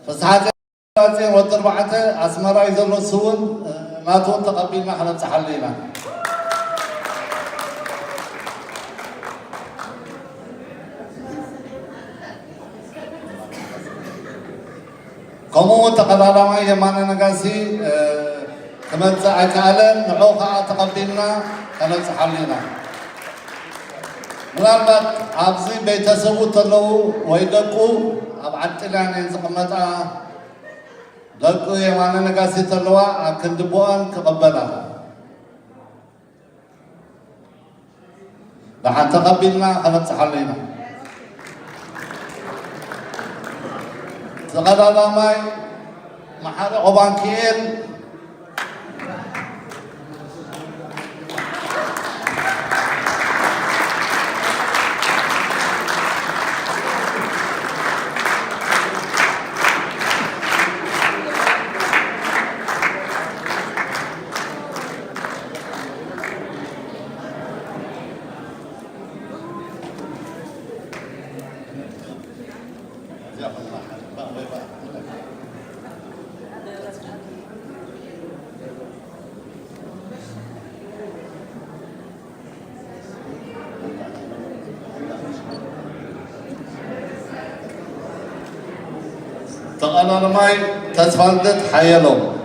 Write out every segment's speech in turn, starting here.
فساعات وتر بعته أسمر أيضا نسون ما تون تقبلنا خلنا تحلينا كمو تقبل ما يمان نجاسي كمان أكالن نحوها تقبلنا خلنا تحلينا ምናልባት ኣብዚ ቤተሰቡ ተለው ወይ ደቁ ኣብ ዓጥላ ንዝቕመጣ ደቁ የማነ ነጋሲ ተለዋ ኣብ ክንድቦአን ክቕበላ ብሓን ተቐቢልና ከነብፅሓሉ ኢና ተቐዳዳማይ መሓሪ ኦባንኪኤል تقالنا ماي تسفلت حيلهم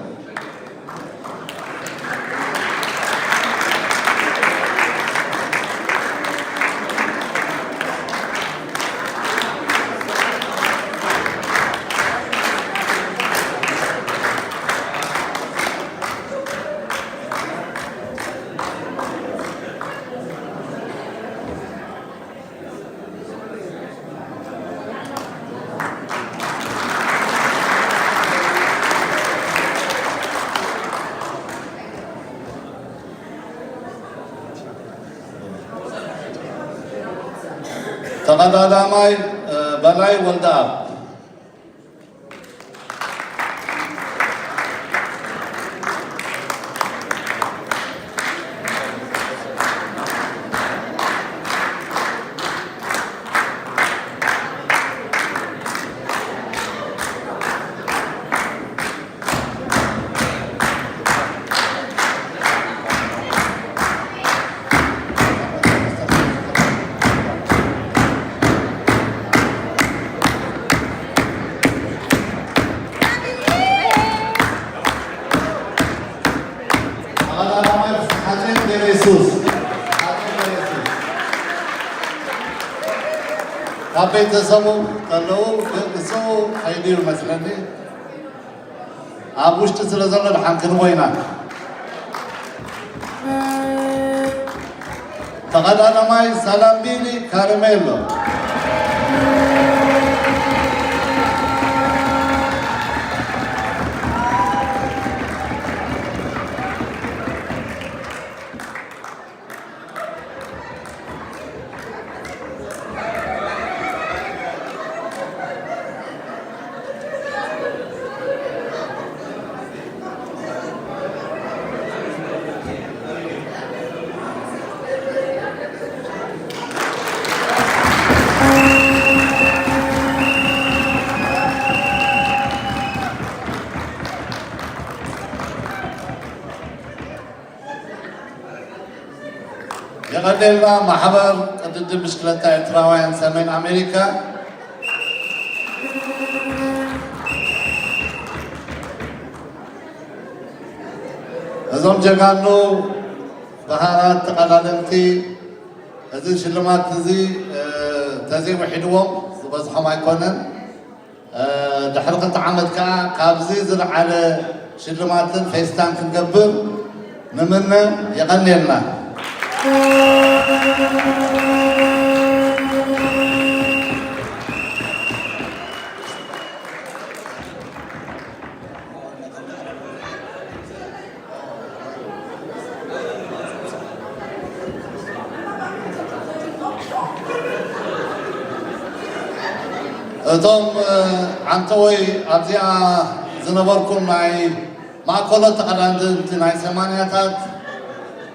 تقداماي بلاي ولداب ቤተሰቡ ተለው እሱ አይዲር መስለኒ ኣብ ውሽጢ ስለ ዘሎ ድሓን ክንቦይና ተቐዳዳማይ ሰላምቢኒ ካርሜሎ يقدمنا محبر ضد مشكلة إيرتراويان سمين أمريكا እዞም ጀጋኑ ባህራት ተቀዳደምቲ እዚ ሽልማት እዚ ተዘይውሒድዎም ዝበዝሖም ኣይኮነን ድሕሪ 2 ዓመት ከዓ ካብዚ ዝለዓለ ሽልማትን ፌስታን ክንገብር ንምነ የቀኒየልና እቶም ዓንተወይ ኣብዚኣ ዝነበርኩም ናይ ማእከሎት ተቐዳደምቲ ናይ 80ታት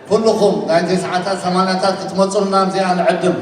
ኩልኩም ናይ 9ታት 80ታት ክትመፁልና እዚኣ ንዕድም